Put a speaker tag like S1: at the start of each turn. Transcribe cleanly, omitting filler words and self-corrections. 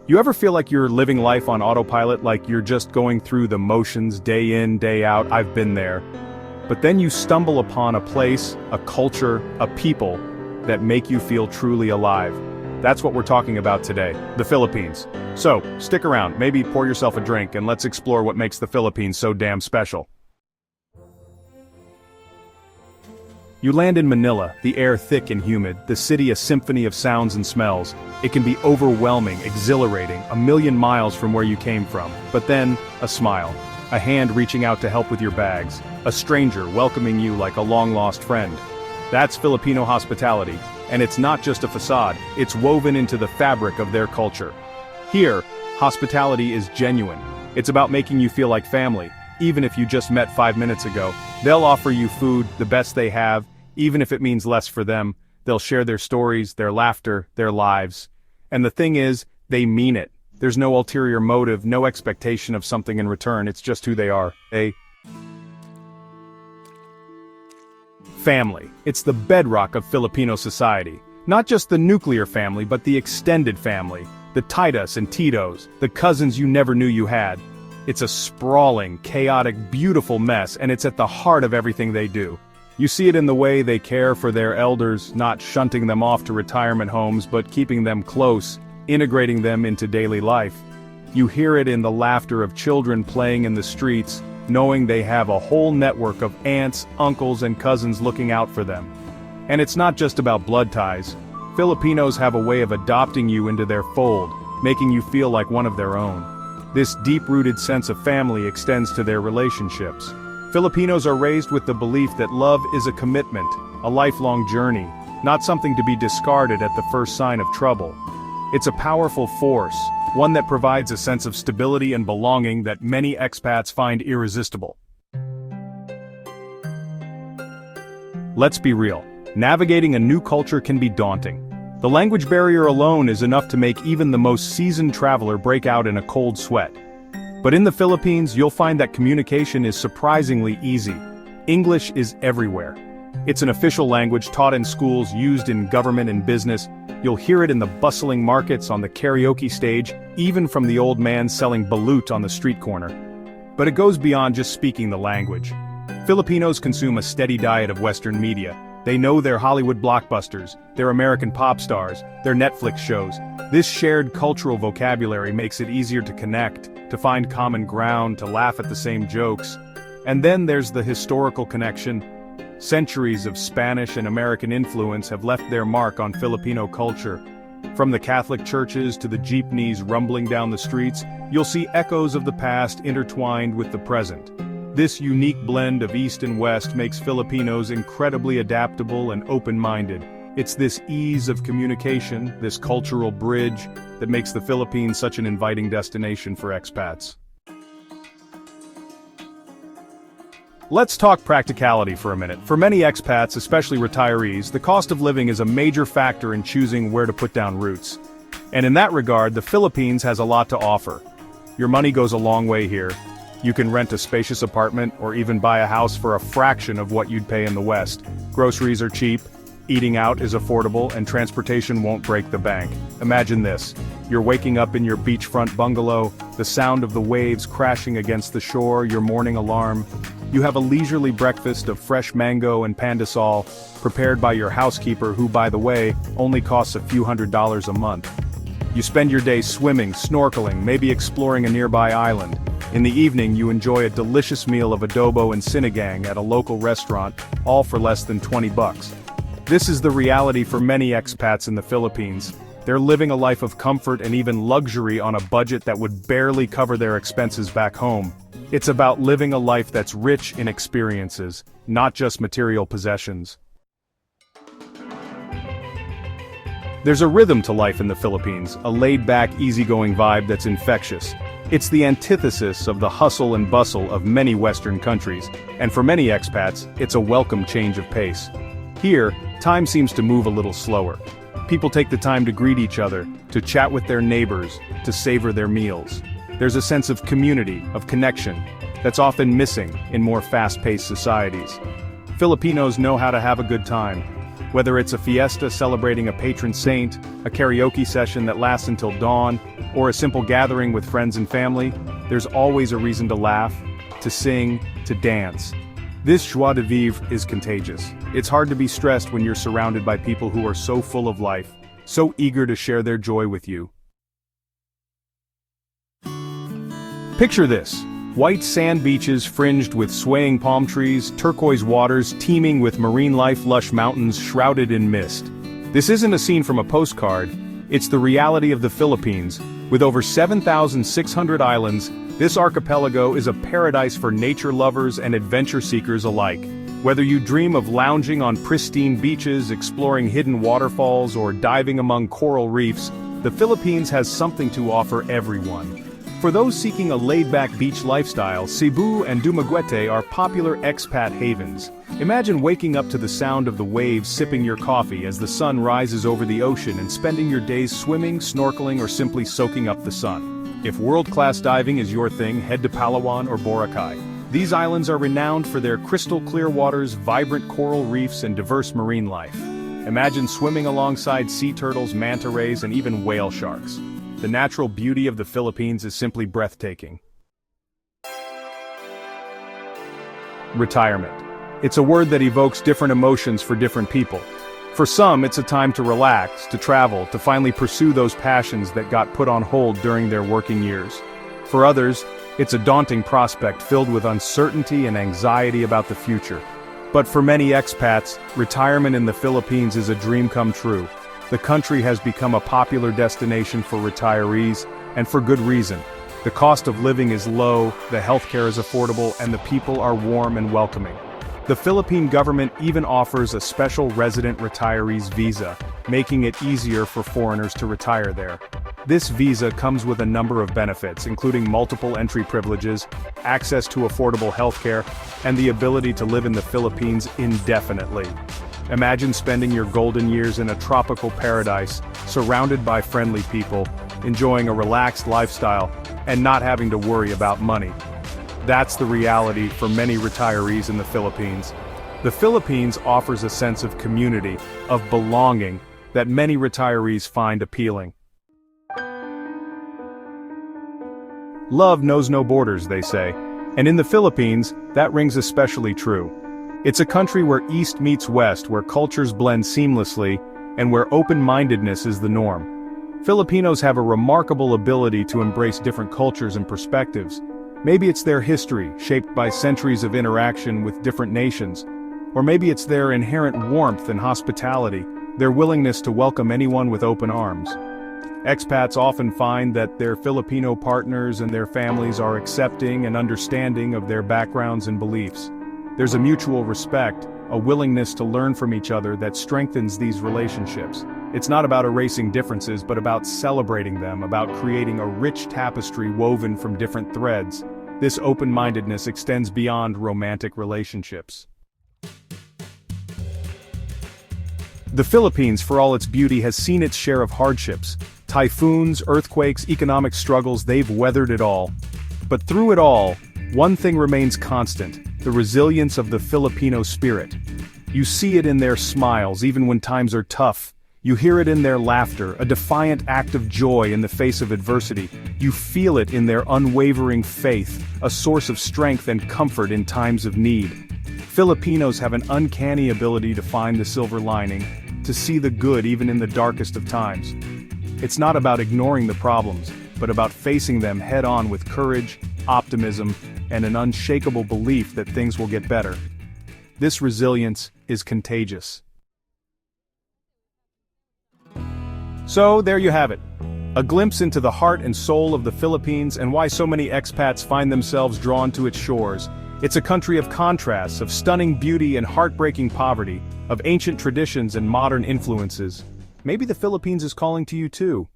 S1: You ever feel like you're living life on autopilot, like you're just going through the motions day in, day out? I've been there. But then you stumble upon a place, a culture, a people that make you feel truly alive. That's what we're talking about today, the Philippines. So, stick around, maybe pour yourself a drink, and let's explore what makes the Philippines so damn special. You land in Manila, the air thick and humid, the city a symphony of sounds and smells. It can be overwhelming, exhilarating, a million miles from where you came from. But then, a smile. A hand reaching out to help with your bags. A stranger welcoming you like a long-lost friend. That's Filipino hospitality. And it's not just a facade, it's woven into the fabric of their culture. Here, hospitality is genuine. It's about making you feel like family, even if you just met 5 minutes ago. They'll offer you food, the best they have, even if it means less for them. They'll share their stories, their laughter, their lives. And the thing is, they mean it. There's no ulterior motive, no expectation of something in return, it's just who they are. Family. It's the bedrock of Filipino society. Not just the nuclear family, but the extended family. The Titos and Titos, the cousins you never knew you had. It's a sprawling, chaotic, beautiful mess, and it's at the heart of everything they do. You see it in the way they care for their elders, not shunting them off to retirement homes, but keeping them close, integrating them into daily life. You hear it in the laughter of children playing in the streets, knowing they have a whole network of aunts, uncles, and cousins looking out for them. And it's not just about blood ties. Filipinos have a way of adopting you into their fold, making you feel like one of their own. This deep-rooted sense of family extends to their relationships. Filipinos are raised with the belief that love is a commitment, a lifelong journey, not something to be discarded at the first sign of trouble. It's a powerful force, one that provides a sense of stability and belonging that many expats find irresistible. Let's be real, navigating a new culture can be daunting. The language barrier alone is enough to make even the most seasoned traveler break out in a cold sweat. But in the Philippines, you'll find that communication is surprisingly easy. English is everywhere. It's an official language taught in schools, used in government and business. You'll hear it in the bustling markets, on the karaoke stage, even from the old man selling balut on the street corner. But it goes beyond just speaking the language. Filipinos consume a steady diet of Western media. They know their Hollywood blockbusters, their American pop stars, their Netflix shows. This shared cultural vocabulary makes it easier to connect, to find common ground, to laugh at the same jokes. And then there's the historical connection. Centuries of Spanish and American influence have left their mark on Filipino culture. From the Catholic churches to the jeepneys rumbling down the streets, you'll see echoes of the past intertwined with the present. This unique blend of East and West makes Filipinos incredibly adaptable and open-minded. It's this ease of communication, this cultural bridge, that makes the Philippines such an inviting destination for expats. Let's talk practicality for a minute. For many expats, especially retirees, the cost of living is a major factor in choosing where to put down roots. And in that regard, the Philippines has a lot to offer. Your money goes a long way here. You can rent a spacious apartment or even buy a house for a fraction of what you'd pay in the West. Groceries are cheap, eating out is affordable, and transportation won't break the bank. Imagine this. You're waking up in your beachfront bungalow, the sound of the waves crashing against the shore, your morning alarm. You have a leisurely breakfast of fresh mango and pandesal, prepared by your housekeeper who, by the way, only costs a few $100s a month. You spend your day swimming, snorkeling, maybe exploring a nearby island. In the evening, you enjoy a delicious meal of adobo and sinigang at a local restaurant, all for less than $20. This is the reality for many expats in the Philippines. They're living a life of comfort and even luxury on a budget that would barely cover their expenses back home. It's about living a life that's rich in experiences, not just material possessions. There's a rhythm to life in the Philippines, a laid-back, easygoing vibe that's infectious. It's the antithesis of the hustle and bustle of many Western countries, and for many expats, it's a welcome change of pace. Here, time seems to move a little slower. People take the time to greet each other, to chat with their neighbors, to savor their meals. There's a sense of community, of connection, that's often missing in more fast-paced societies. Filipinos know how to have a good time. Whether it's a fiesta celebrating a patron saint, a karaoke session that lasts until dawn, or a simple gathering with friends and family, there's always a reason to laugh, to sing, to dance. This joie de vivre is contagious. It's hard to be stressed when you're surrounded by people who are so full of life, so eager to share their joy with you. Picture this: white sand beaches fringed with swaying palm trees, turquoise waters teeming with marine life, lush mountains shrouded in mist. This isn't a scene from a postcard, it's the reality of the Philippines. With over 7,600 islands, this archipelago is a paradise for nature lovers and adventure seekers alike. Whether you dream of lounging on pristine beaches, exploring hidden waterfalls, or diving among coral reefs, the Philippines has something to offer everyone. For those seeking a laid-back beach lifestyle, Cebu and Dumaguete are popular expat havens. Imagine waking up to the sound of the waves, sipping your coffee as the sun rises over the ocean, and spending your days swimming, snorkeling, or simply soaking up the sun. If world-class diving is your thing, head to Palawan or Boracay. These islands are renowned for their crystal-clear waters, vibrant coral reefs, and diverse marine life. Imagine swimming alongside sea turtles, manta rays, and even whale sharks. The natural beauty of the Philippines is simply breathtaking. Retirement. It's a word that evokes different emotions for different people. For some, it's a time to relax, to travel, to finally pursue those passions that got put on hold during their working years. For others, it's a daunting prospect filled with uncertainty and anxiety about the future. But for many expats, retirement in the Philippines is a dream come true. The country has become a popular destination for retirees, and for good reason. The cost of living is low, the healthcare is affordable, and the people are warm and welcoming. The Philippine government even offers a special resident retirees visa, making it easier for foreigners to retire there. This visa comes with a number of benefits, including multiple entry privileges, access to affordable healthcare, and the ability to live in the Philippines indefinitely. Imagine spending your golden years in a tropical paradise, surrounded by friendly people, enjoying a relaxed lifestyle, and not having to worry about money. That's the reality for many retirees in the Philippines. The Philippines offers a sense of community, of belonging, that many retirees find appealing. Love knows no borders, they say, and in the Philippines, that rings especially true. It's a country where East meets West, where cultures blend seamlessly, and where open-mindedness is the norm. Filipinos have a remarkable ability to embrace different cultures and perspectives. Maybe it's their history, shaped by centuries of interaction with different nations. Or maybe it's their inherent warmth and hospitality, their willingness to welcome anyone with open arms. Expats often find that their Filipino partners and their families are accepting and understanding of their backgrounds and beliefs. There's a mutual respect, a willingness to learn from each other that strengthens these relationships. It's not about erasing differences, but about celebrating them, about creating a rich tapestry woven from different threads. This open-mindedness extends beyond romantic relationships. The Philippines, for all its beauty, has seen its share of hardships. Typhoons, earthquakes, economic struggles, they've weathered it all. But through it all, one thing remains constant: the resilience of the Filipino spirit. You see it in their smiles, even when times are tough. You hear it in their laughter, a defiant act of joy in the face of adversity. You feel it in their unwavering faith, a source of strength and comfort in times of need. Filipinos have an uncanny ability to find the silver lining, to see the good even in the darkest of times. It's not about ignoring the problems, but about facing them head-on with courage, optimism, and an unshakable belief that things will get better. This resilience is contagious. So, there you have it. A glimpse into the heart and soul of the Philippines and why so many expats find themselves drawn to its shores. It's a country of contrasts, of stunning beauty and heartbreaking poverty, of ancient traditions and modern influences. Maybe the Philippines is calling to you too.